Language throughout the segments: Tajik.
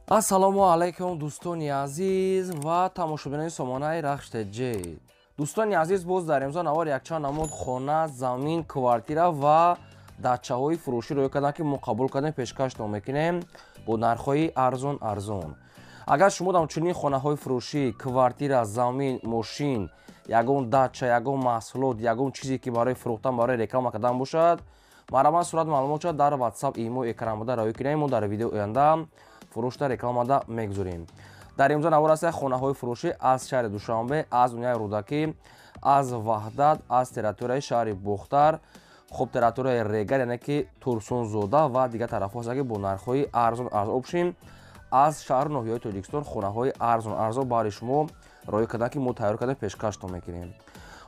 ассалому алайкум дӯстони азиз ва тамошобинони сомонаи рахште ҷейд. дӯстони азиз, боз дар имзо навор якчанд намуд хона, замин, квартира ва дачаҳои фурӯшӣ рӯй карданд ки мо қабул кардем, пешкашдом мекунем бо нархҳои арзон. агар шумо дар чунин хонаҳои фурӯшӣ, квартира, замин, мошин, ягон дача, ягон маҳсулот, ягон чизе ки барои фурӯхтан, барои реклама кардан бошад, маҳраман сурат маълумот шуд дар WhatsApp имо экран буда раёй кунем. мо дар видеои оянда фурӯшта рекламада мегузорем. дар имзо навор аст хонаҳои фурӯшӣ аз шаҳри Душанбе, аз дунёи Рӯдакӣ, аз Ваҳдат, аз территорияи шаҳри Бухтар, хуб территорияи Регар, яъне ки Турсунзода ва дигар тарафҳо ҳастанд ки бо нархҳои арзон обшим аз шаҳру ноҳияи Тоҷикистон хонаҳои арзон барои шумо роёй кардан ки мо тайёр кардем, пешкаштон мекунем.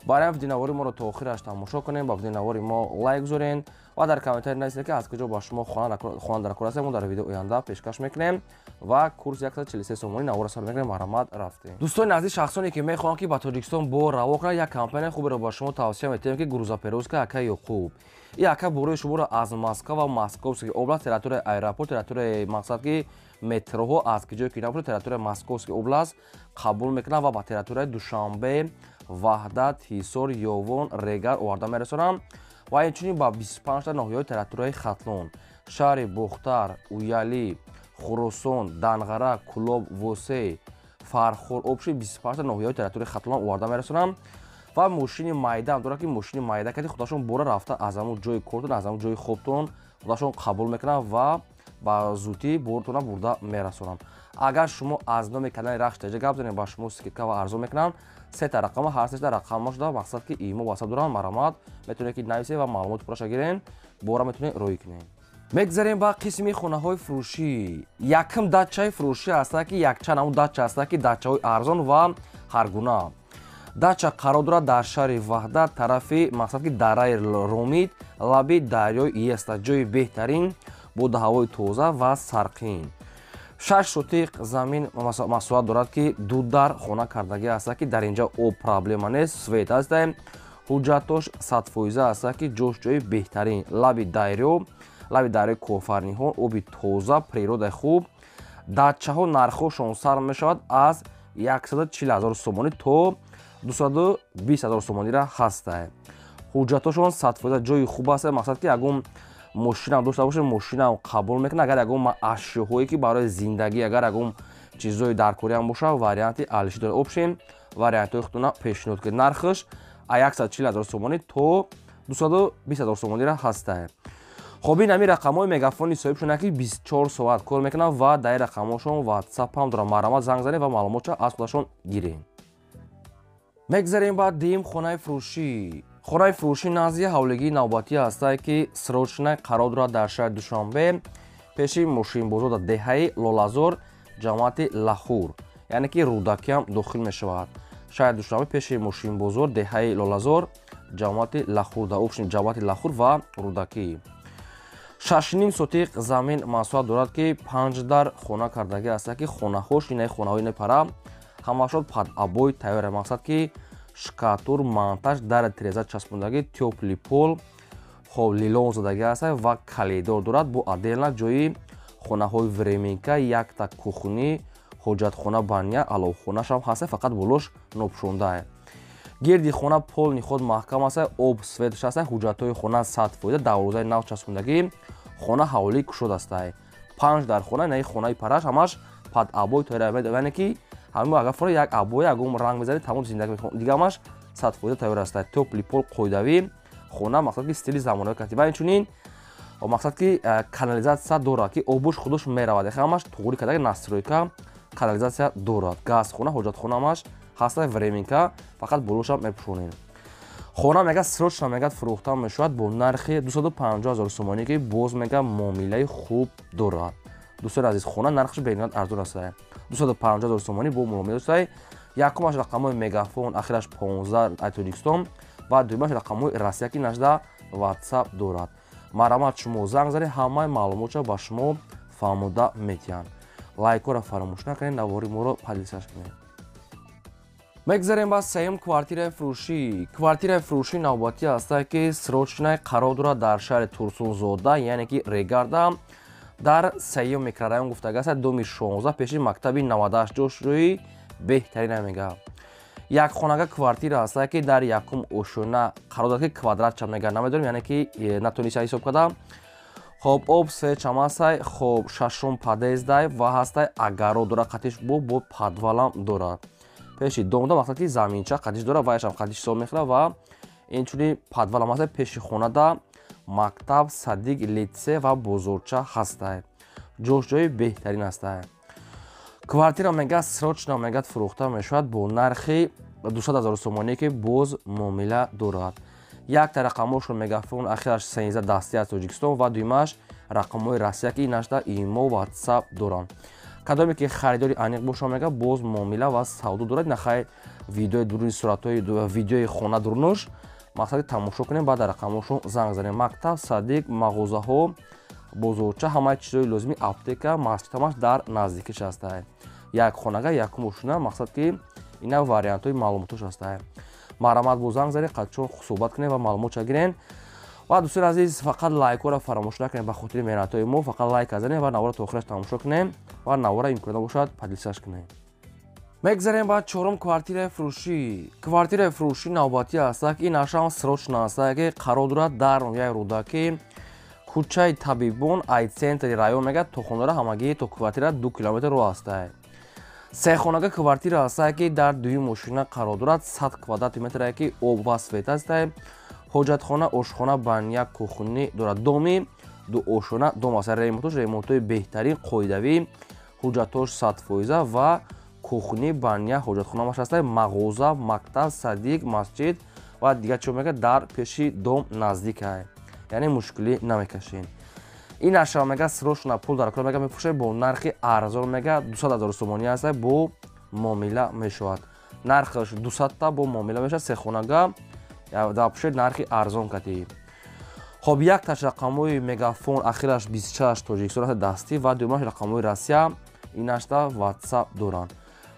барои видеонавори моро то охираш тамошо кунем, ба видеонавори мо лайк гузорен ва дар комментари нависед ки аз куҷо ба шумо хона дар кор аст. мо дар видеои оянда пешкаш мекунем ва курс 143 сомонӣ навора сар мекунем. маҳрамат рафтем. дӯстони азиз, шахсоне ки мехоҳанд ки ба Тоҷикистон бо раво кунанд, як компания хуберо ба шумо тавсия метавем ки грузоперевозка ака Ёқуб. ин ака борои шуморо аз Москва ва Московский област, территорияи аэропорт, территорияи мақсад ки метроҳо аз киҷое ки набошад, территорияи Московский област қабул мекунанд ва ба территорияи Душанбе, Ваҳдат, Ҳисор, Ёвон, Регар оварда мерасонам ва инчунин ба 25 та ноҳияи территорияи Хатлон, шаҳри Бухтар, Уялӣ, Хурӯсон, Данғара, Кӯлоб, Восей, Фархор, обши 25 та ноҳияи территорияи Хатлон оварда мерасонам ва мошини майда дорад ки мошини майда ки худашон бора рафта аз ҳамун ҷои кортон, аз ҳамун ҷои хобтон худашон қабул мекунанд ва ба зудӣ боротона бурда мерасонам. агар шумо аз номи канали Рахштеҷа гап занед, ба шумо скидка ва арзон мекунанд. сета рақама, ҳар сета рақама шуда мақсад ки имо WhatsApp доранд. маҳрамат метавонед ки нависед ва маълумоти пурраша гирен, бора метавонед рӯй кунед. мегзарем ба қисми хонаҳои фурӯшӣ. якм дачаи фурӯшӣ аст ки якчанд ҳамун дача аст ки дачаҳои арзон ва ҳаргуна. дача қарор дорад дар шаҳри Ваҳдат, тарафи мақсад ки дараи Ромид, лаби дарёи Иеста, ҷои беҳтарин бо ҳавои тоза ва сарқин. 6 сотиқ замин масоҳат дорад ки дудар хона кардагӣ аст ки дар инҷа об проблема нест, свет аст, ҳуҷҷатош 100% аст ки ҷош ҷои беҳтарин, лаби дарёи кофарниҳон, оби тоза, природаи хуб. дачаҳо нархҳошон сар мешавад аз 140 000 сомонӣ то 220 000 сомониро ҳаста. ҳуҷҷатошон 100% ҷои хуб аст, мақсад ки ягон мошинам дошта бошем, мошинам қабул мекунад. агар ягон ашёҳое ки барои зиндагӣ, агар ягон чизҳои даркориам боша, варианти алиши дорад. обшем вариантҳои худтона пешниҳод кунед. нархаш 140 000 сомонӣ то 220 000 сомониро ҳаста. хоб ин ҳамин рақамҳои мегафони соҳибшона ки 24 соат кор мекунанд ва дар ин рақамҳошон WhatsApp ҳам доранд. маҳрамат занг занед ва маълумотро аз худашон гиред. мегзарем ба дим хонаи фурӯшӣ. хонаи фурӯшӣ назди ҳавлигии навбатӣ аст ки срочна қарор дорад дар шаҳри Душанбе, пеши мошинбозор дар деҳаи Лолазор, ҷамоати Лахур, яъне ки Рӯдакиам дохил мешавад. шаҳри Душанбе, пеши мошинбозор, деҳаи Лолазор, ҷамоати Лахур, дар обшин ҷамоати Лахур ва Рӯдакӣ. 6.5 сотиқ замин масоҳат дорад ки 5 дар хона кардагӣ аст ки хонаҳош инаи хонаҳои непара ҳамашон падъабой тайёр, мақсад ки шкатур, монтаж, дар тиреза часпондагӣ, тёпли пол, хоб лилон задагӣ аст ва калидор дорад бо отдельна ҷои хонаҳои временка, якта кухни, ҳоҷатхона баня, аловхонашам ҳаст, фақат болош нопӯшонда. гирди хона пол ниҳод маҳкам аст, об светш аст, ҳуҷҷатҳои хона 100%, дарвозаи нав часпондагӣ, хона ҳавлӣ кушод аст. 5 дар хона, инаи хонаи параш ҳамаш падъабой тайёр, яъне ки ҳамин агар фора як абой ягон ранг мезанед тамом зиндагӣ мекунад. дига ҳамаш 100% тайёр аст. тёпли пол қоидавӣ хона, мақсад ки стили замонави катиба, инчунин мақсад ки канализатсия дорад ки обуш худош меравад. ҳамаш туғри кардаги настройка канализатсия дорад. газхона, ҳоҷатхона ҳамаш ҳаста, временка, фақат болошам мепӯшонед. хона мега срочна мегад фурӯхта мешавад бо нархи 250 000 сомонӣ ки боз мега муомилаи хуб дорад. дӯстони азиз, хона нархаш бениҳоят арзон аст. 250 000 сомонӣ бо муомила дошта. якумаш рақамҳои мегафон, ахираш 15 Тоҷикистон ва дуюмаш рақамҳои Россия ки нашда WhatsApp дорад. маҳрамат шумо занг занед, ҳамаи маълумотро ба шумо фаҳмода метиҳанд. лайкҳоро фаромӯш накунед, навори моро подписааш кунед. мегзарем ба сеюм квартираи фурӯшӣ. квартираи фурӯшӣ навбатӣ аст ки срочна қарор дорад дар шаҳри Турсунзода, яъне ки Регарда, дар сеюм микрорайон гуфтагааст доми 16 пеши мактаби 98 ҷошҷӯи беҳтарина мега. Як хонага квартира ҳаста ки дар якум ошуна қарор дорад ки квадратча мега намедонем, яъне ки натонистам ҳисоб кардам. хоб об свечам ҳастай, хоб шашум подъездай ва ҳастай агаро дора қатиш бо подвалам дорад. пеши домда мақсад ки заминча қатиш дора ва яшам қатиш ҳисоб мехӯрад ва инчуни подвалам ҳастай. пеши хонада мактаб, садик, литсе ва бозорча ҳастай. ҷошҷӯи беҳтарин ҳастай. квартира мега срочно мега фурӯхта мешавад бо нархи 200 000 сомоние ки боз муомила дорад. якта рақамошро мегафон ахираш 13 дастӣ аз Тоҷикистон ва дуюмаш рақамҳои Россия ки инашда имо WhatsApp доранд. кадоме ки харидори аниқ боша мега боз муомила ва савдо дорад. нахай видеои дуруни суратҳои видеои хона дурнуш мақсади тамошо кунем баъд рақамошон занг занем. мактаб, садик, мағозаҳо, бозорча ҳамаи чизои лозими, аптека, масҷид ҳамаш дар наздикиш ҳастай. як хонага якум ошуна мақсад ки ина вариантҳои маълумотош ҳастай. марамат бо занг занем қачон суҳбат кунем ва маълумотша гирем. ва дӯстони азиз фақат лайкҳоро фаромӯш накунем ба хотири меҳнатҳои мо. фақат лайк занем ва навора то охираш тамошо кунем ва навора имконият бошад подлисаш кунем. мегзарем ба чорум квартираи фурӯшӣ. квартираи фурӯшӣ навбатӣ ҳаста ки ин ашам срочно ҳаста ки қарор дорад дар ноҳияи Рӯдаки кӯчаи Табибон айцентри район мега то хонара ҳамагӣ то квартира 2 километр роҳ ҳастай. сехонага квартира ҳастай ки дар дуюм ошина қарор дорад 100 квадрати метре ки об ва свет ҳастай. ҳоҷатхона, ошхона, баня, кухни дорад. доми ду ошона дом ҳастай. ремонтош ремонтҳои беҳтарин қоидавӣ, ҳуҷҷатош 100% ва кухни, баня, ҳоҷатхонамаш ҳастай. мағоза, мактаб, садик, масҷид ва дигар чӣ мега дар пеши дом наздик ай, яъне мушкилӣ намекашем. ин аша мега срочно пул дар кор мега мефурӯшем бо нархи арзон мега 200 000 сомоние ҳастай бо муомила мешавад. нархаш 200 бо муомила мешавад. сехонага дапшед нархи арзон катӣ. хоб якташ рақамҳои мегафон ахираш 26 Тоҷикистон ҳаста дастӣ ва дуюмаш рақамҳои Россия инашда WhatsApp доранд.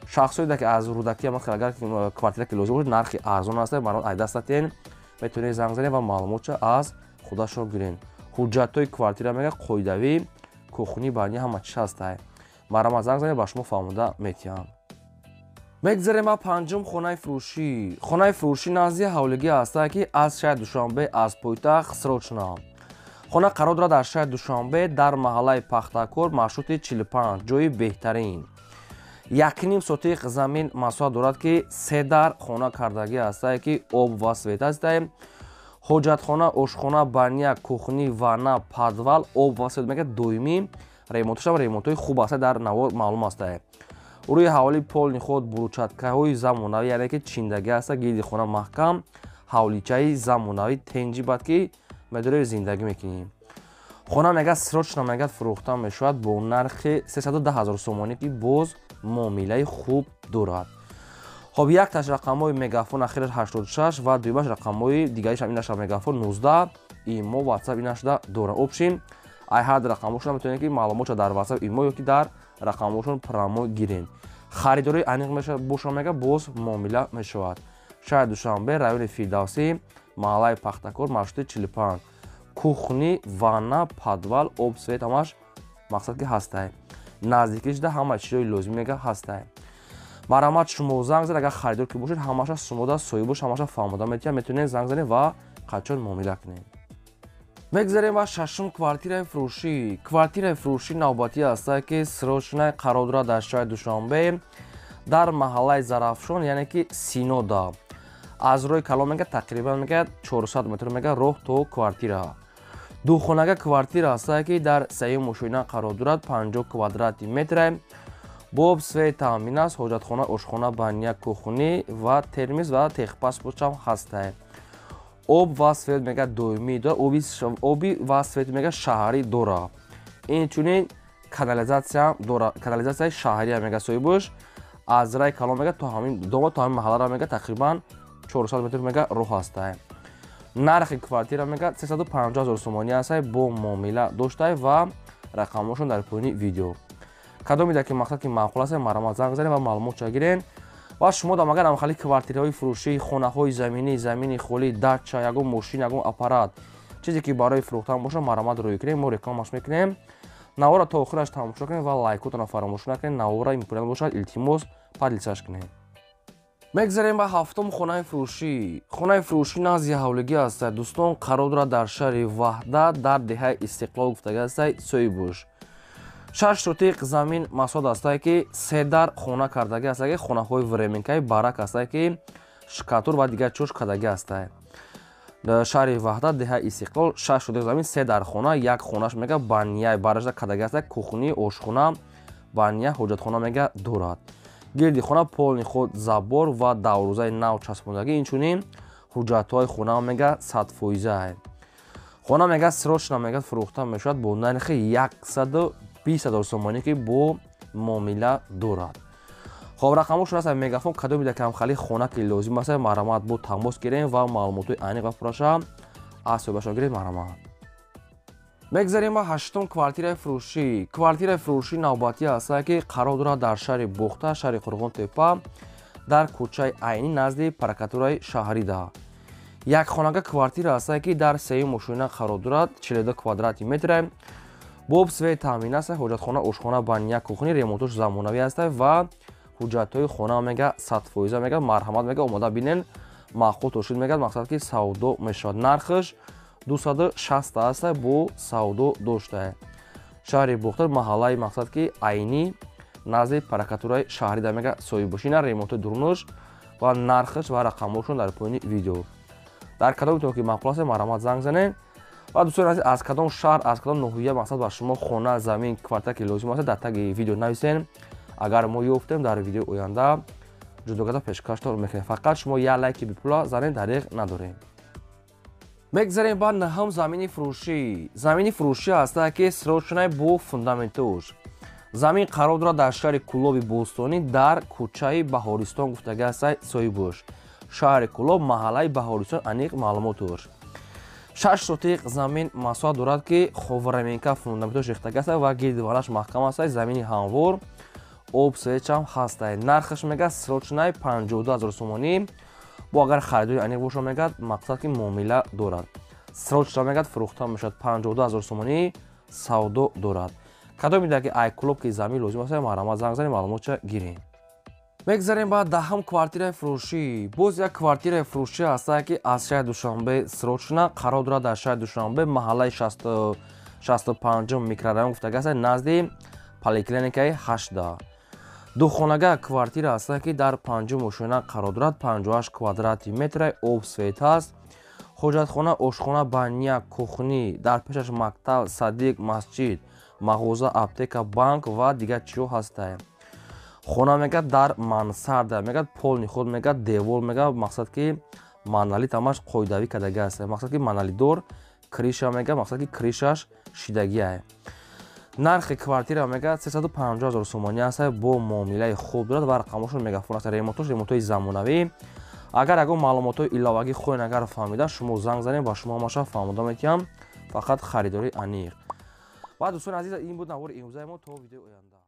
шахсои ки аз Рӯдакӣ агар квартира ки лозим бошад нархи арзон ҳастай барои айдастатен метавонед занг занед ва маълумотша аз худашон гирен. ҳуҷҷатҳои квартира мега қоидавӣ, кухни, баня ҳама чиз ҳастай. марама занг занед ба шумо фаҳмода метиҳам. мегзарем ба панҷум хонаи фурӯшӣ. хонаи фурӯшӣ назди ҳавлигӣ ҳастай ки аз шаҳри Душанбе аз пойтахт срочно. хона қарор дорад дар шаҳри Душанбе дар маҳаллаи Пахтакор маршрути 45 ҷойи беҳтарин. 1,5 сотиқ замин масоҳат дорад ки 3 дар хона кардагӣ ҳастай ки об ва свет ҳастай. ҳоҷатхона, ошхона, баня, кухни, ванна, подвал, об ва свет мега доимӣ. ремонтошам ремонтҳои хуб ҳастай дар навор маълум ҳастай. рӯи ҳавли полни худ буручаткаҳои замонавӣ яъне ки чиндагӣ ҳаста. гирди хона маҳкам, ҳавличаи замонавӣ тенҷи бад ки медорем зиндагӣ мекунем. хона мега срочно мега фурӯхта мешавад бо нархи 310 000 сомоние ки боз муомилаи хуб дорад. хоб якташ рақамҳои мегафон ахираш 86 ва дуюмаш рақамҳои дигаришам инаша мегафон 19 имо WhatsApp инашда дорад. обшин айҳад рақамошон метавонед ки маълумотша дар WhatsApp имо ё ки дар рақамошон прамо гирен. харидори аниқ боша мега боз муомила мешавад. шаҳри Душанбе, райони Фирдавсӣ, маҳаллаи Пахтакор, маршрути 45. кухни, ванна, подвал, об, свет ҳамаш мақсад ки ҳастай. наздикишда ҳама чизои лозим мега ҳастай. марамат шумо занг занед агар харидор ки бошед ҳамаша сумода соҳибош ҳамаша фаҳмода метиҳам метавонед занг занед ва қачон муомила кунед. мегзарем ба шашум квартираи фурӯшӣ. квартираи фурӯшӣ навбатӣ ҳастай ки срочно қарор дорад дар шаҳри Душанбе дар маҳаллаи Зарафшон яъне ки Синода. аз роҳи калон мега тақрибан мега 400 метр мега роҳ то квартира. духонага квартира ҳастай ки дар сеюм ошина қарор дорад 50 квадрати метре. боб, свет таъмин аст. ҳоҷатхона, ошхона, баня, кухни ва термис ва техпаспортчам ҳастай. об ва свет мега доимӣ дорад. оби ва свет мега шаҳрӣ дорад. инчунин канализатсия дорад. канализатсияи шаҳрия мега соҳибош. аз раи калон мега то ҳамин дома то ҳамин маҳаллара мега тақрибан 400 метр мега роҳ ҳастай. нархи квартира мега 350 000 сомоние ҳастай бо муомила доштай ва рақамошон дар поёни видео. кадомида ки мақсад ки маъқул ҳастай марама занг занед ва маълумотша гирен. ва шумо дам агар амхали квартираҳои фурӯшӣ, хонаҳои заминӣ, замини холӣ, дача, ягон мошин, ягон аппарат чизе ки барои фурӯхтан бошад марамат рӯй кунем, мо рекламаш мекунем. навора то охираш тамошо кунед ва лайкотона фаромӯш накунед. Навора имконият бошад илтимос падлисаш кунед. мегзарем ба ҳафтум хонаи фурӯшӣ. хонаи фурӯшӣ назди ҳавлигӣ астад. дӯстон қарор дорад дар шаҳри ваҳдат дар деҳаи истиқлол гуфтага астад Соибуш. 6 сотиқ замин масод астад ки 3 дар хона кардагӣ астад ки хонаҳои временкаи барак астад ки шкатур ва дигар чӯш кардагӣ астад. шаҳри ваҳдат деҳаи истиқлол 6 сотиқ замин 3 дар хона, як хонаш мега баня баража кардагӣ астад. кухни, ошхона, баня, ҳоҷатхона мега дорад. гирди хона полни худ забор ва даврӯзаи нав часпондагӣ. инчунин ҳуҷҷатҳои хона мега 100%. хона мега срочна мега фурӯхта мешавад бо нархи 120,000 сомонӣ ки бо муомила дорад. хоб рақамошон аст мегафон кадоми дар камхали хона ки лозим аст марҳамат бо тамос гирем ва маълумотои айниқ ва пураша аз ёбашон гирем. марҳамат. мегзарем ба 8-ум квартираи фурӯшӣ. квартираи фурӯшӣ навбатӣ аст ки қарор дорад дар шаҳри бухта, шаҳри қурғонтепа, дар кӯчаи айнӣ назди прокуратураи шаҳрида. якхонага квартира аст ки дар сеюм ошӯина қарор дорад. 42 квадрати метр бо свет таъмин аст. ҳоҷатхона, ошхона, баня, кухни, ремонтош замонавӣ аст ва ҳуҷҷатҳои хона мега 100% мега марҳамат мега омода бинен маъқул тошид мегад. мақсад ки савдо мешавад. нархаш 260 аст бо савдо дошта. шаҳри бухта, маҳаллаи мақсад ки айнӣ назди прокуратураи шаҳрида мега Соибуш. ина ремонти дурнуш ва нархаш ва рақамошон дар поини видео. дар кадом метавон ки маъқул аст марҳамат занг занед. ва дӯстони азиз, аз кадом шаҳр, аз кадом ноҳия мақсад ба шумо хона, замин, квартира ки лозим аст дар таги видео нависен. агар мо ёфтем дар видеои оянда ҷудогада пешкаштон мекунем. фақат шумо як лайки бипула занед, дариқ надорем. мегзарем ба 9-ум замини фурӯшӣ. замини фурӯшӣ аст ки срочна бо фундаментош. замин қарор дорад дар шаҳри Кӯлоби Бостонӣ дар кӯчаи Баҳористон гуфтага аст Соибуш. шаҳри Кӯлоб, маҳаллаи Баҳористон аниқ маълумотош. 6 сотиқ замин масоҳат дорад ки ховраменка фундаментош рехтага аст ва гирдиванаш маҳкам аст. замини ҳамвор, об свечам ҳаст. нархаш мега срочнаи 52,000 сомонӣ. бо агар харидори аниқ боша мегад мақсад ки муомила дорад. срочна мегад фурӯхта мешавад. 52,000 сомонӣ савдо дорад. кадом мидояд ки ай клуб ки замин лозим аст марҳамат занг занед, маълумотша гирем. мегзарем ба 10-ум квартираи фурӯшӣ. боз як квартираи фурӯшӣ аст ки аз шаҳри Душанбе срочна қарор дорад дар шаҳри Душанбе, маҳаллаи 65-ум микрорайон гуфтага аст назди поликлиникаи 8. духонага квартира аст ки дар 5-ум ошӯина қарор дорад. 58 квадрати метр, об свет аст. ҳоҷатхона, ошхона, баня, кухни, дар пешаш мактаб, садиқ, масҷид, мағоза, аптека, банк ва дигар чизҳо ҳастанд. хона мегад дар мансарда мегад полни худ мегад девор мегад мақсад ки манали тамаш қоидавӣ кардагӣ аст. мақсад ки маналидор криша мегад мақсад ки кришаш шидагӣ аст. нархи квартира мега 350,000 сомонӣ аст бо муомилаи хуб дорад ва рақамошон мегафон аст. ремонтош ремонтои замонавӣ. агар ягон маълумотои иловагӣ хоҳед агар фаҳмида шумо занг занед ба шумо ҳамаша фаҳмода метиҳам. фақат харидори аниқ. ва дӯстони азиз, ин буд навори имрӯзаи мо. то видеои оянда.